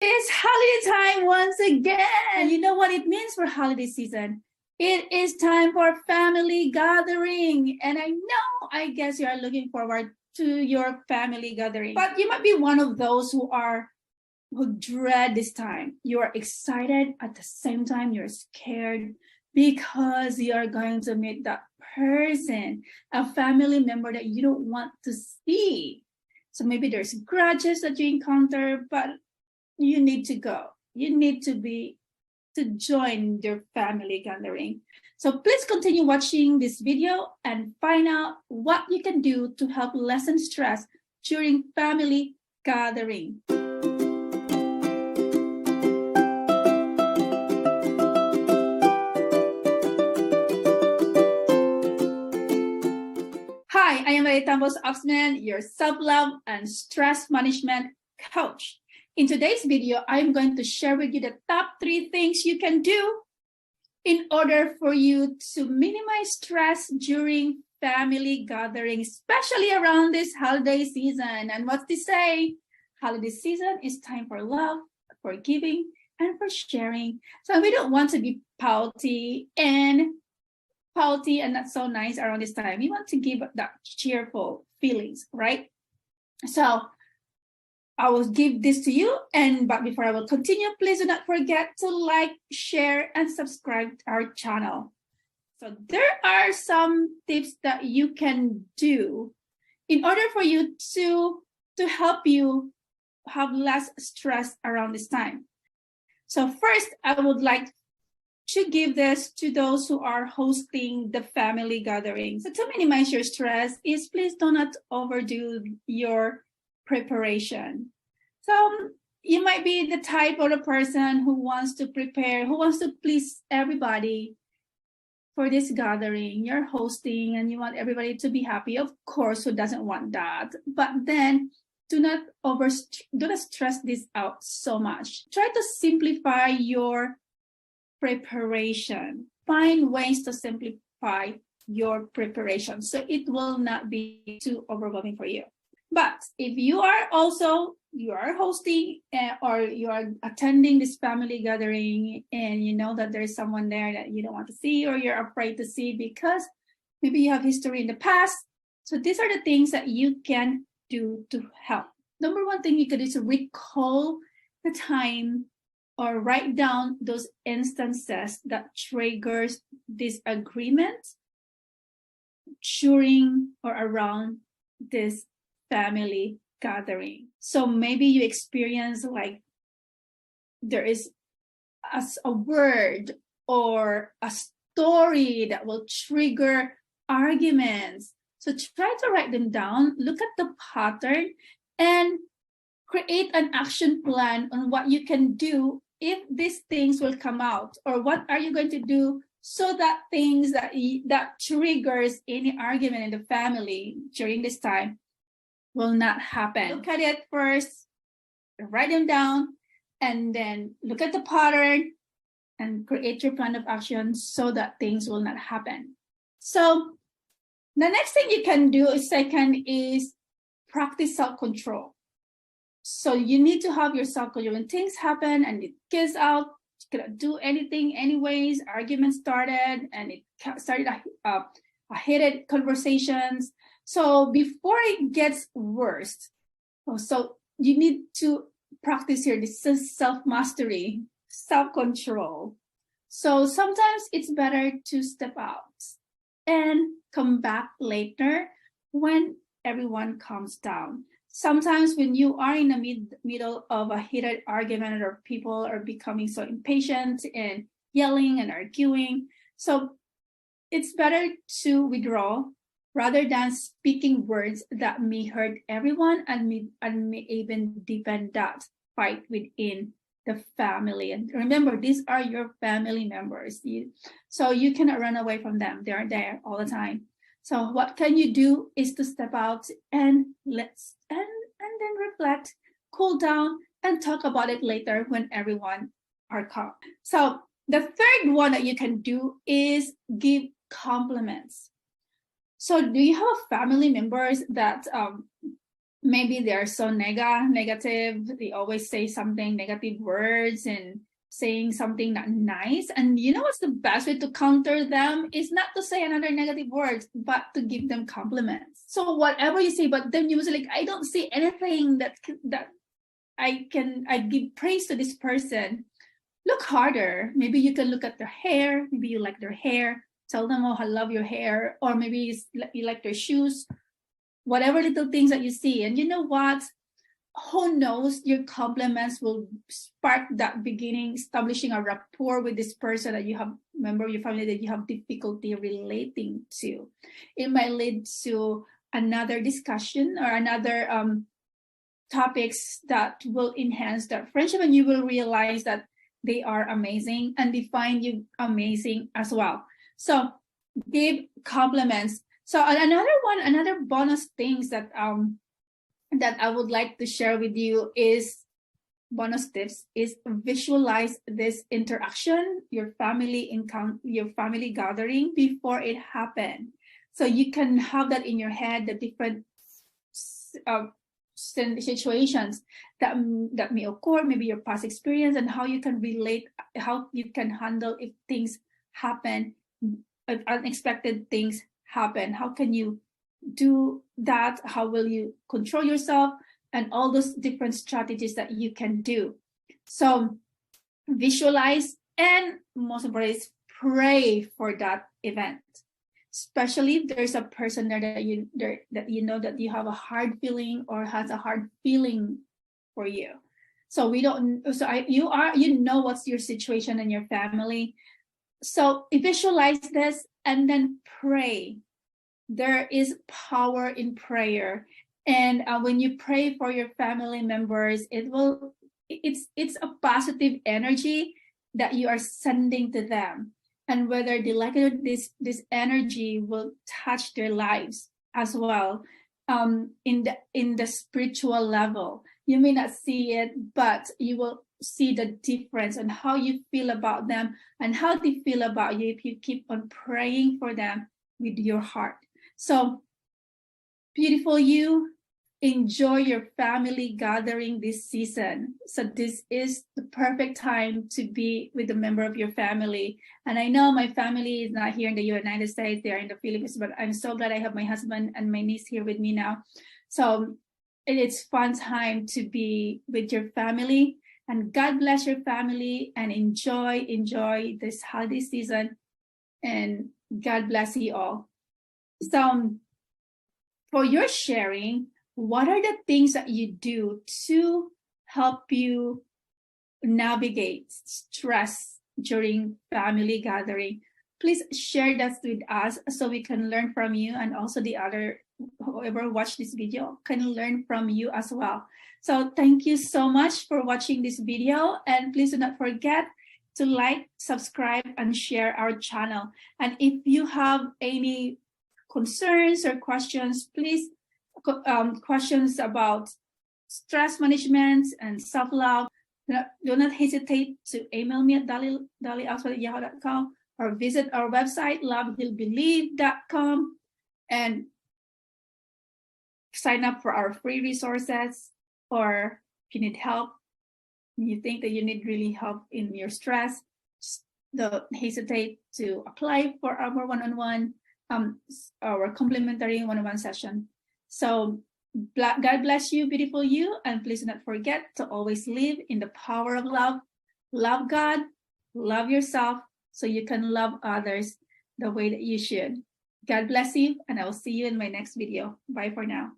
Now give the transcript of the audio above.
It's holiday time once again. And you know what it means for holiday season? It is time for family gathering. And I guess you are looking forward to your family gathering. But you might be one of those who dread this time. You are excited at the same time you're scared because you are going to meet that person, a family member that you don't want to see. So maybe there's grudges that you encounter, but you need to go. You need to join your family gathering. So please continue watching this video and find out what you can do to help lessen stress during family gathering. Hi, I am Tambos Oxman, your self-love and stress management coach. In today's video, I'm going to share with you the top 3 things you can do in order for you to minimize stress during family gatherings, especially around this holiday season. And what's to say? Holiday season is time for love, for giving, and for sharing. So we don't want to be pouty and not so nice around this time. We want to give that cheerful feelings, right? So I will give this to you, but before I will continue, please do not forget to like, share, and subscribe to our channel. So there are some tips that you can do in order for you to help you have less stress around this time. So first, I would like to give this to those who are hosting the family gatherings. So to minimize your stress is please do not overdo your preparation. So you might be the type of a person who wants to prepare, who wants to please everybody for this gathering. You're hosting and you want everybody to be happy. Of course, who doesn't want that? But then do not stress this out so much. Try to simplify your preparation. Find ways to simplify your preparation so it will not be too overwhelming for you. But if you are hosting or you are attending this family gathering and you know that there's someone there that you don't want to see or you're afraid to see because maybe you have history in the past. So these are the things that you can do to help. Number 1 thing you can do is recall the time or write down those instances that triggers disagreement during or around this family gathering. So maybe you experience like there is a word or a story that will trigger arguments. So try to write them down, look at the pattern, and create an action plan on what you can do if these things will come out, or what are you going to do so that things that triggers any argument in the family during this time will not happen. Look at it first, write them down, and then look at the pattern and create your plan of action so that things will not happen. So the next thing you can do is practice self-control. So you need to have your self-control. When things happen and it gets out, you cannot do anything anyways, arguments started and it started a heated conversations. So before it gets worse, so you need to practice here. This is self-mastery, self-control. So sometimes it's better to step out and come back later when everyone calms down. Sometimes when you are in the middle of a heated argument or people are becoming so impatient and yelling and arguing, so it's better to withdraw rather than speaking words that may hurt everyone and may even deepen that fight within the family. And remember, these are your family members, so you cannot run away from them. They are there all the time. So what can you do is to step out and then reflect, cool down, and talk about it later when everyone are calm. So the third one that you can do is give compliments. So do you have family members that maybe they are so negative. They always say something negative words and saying something not nice. And you know what's the best way to counter them is not to say another negative words, but to give them compliments. So whatever you say, but then you say like, I don't see anything that I give praise to this person. Look harder. Maybe you can look at their hair. Maybe you like their hair. Tell them, oh, I love your hair. Or maybe you like their shoes. Whatever little things that you see. And you know what? Who knows, your compliments will spark that beginning, establishing a rapport with this person that you have, member of your family that you have difficulty relating to. It might lead to another discussion or another topics that will enhance that friendship, and you will realize that they are amazing and they find you amazing as well. So give compliments. So another bonus things that that I would like to share with you is bonus tips is visualize this interaction, your family gathering before it happened. So you can have that in your head, the different situations that may occur, maybe your past experience, and how you can relate, how you can handle if things happen, if unexpected things happen. How can you do that? How will you control yourself? And all those different strategies that you can do. So visualize, and most importantly is pray for that event. Especially if there's a person there that you know that you have a hard feeling or has a hard feeling for you. So you know what's your situation in your family. So visualize this and then pray. There is power in prayer, and when you pray for your family members, it's a positive energy that you are sending to them. And whether they like it, this energy will touch their lives as well. In the spiritual level, you may not see it, but you will see the difference on how you feel about them and how they feel about you if you keep on praying for them with your heart. So beautiful you, enjoy your family gathering this season. So this is the perfect time to be with a member of your family. And I know my family is not here in the United States, they are in the Philippines, but I'm so glad I have my husband and my niece here with me now. So it's fun time to be with your family, and God bless your family, and enjoy this holiday season, and God bless you all. So for your sharing, what are the things that you do to help you navigate stress during family gathering? Please share that with us so we can learn from you, and also the other whoever watched this video can learn from you as well. So thank you so much for watching this video, and please do not forget to like, subscribe, and share our channel. And if you have any concerns or questions, please questions about stress management and self-love, do not hesitate to email me at dali@yahoo.com or visit our website lovehealbelieve.com and sign up for our free resources. Or if you need help, you think that you need really help in your stress, don't hesitate to apply for our one-on-one our complimentary one-on-one session. So God bless you, beautiful you, and please do not forget to always live in the power of love. Love God, love yourself, so you can love others the way that you should. God bless you, and I will see you in my next video. Bye for now.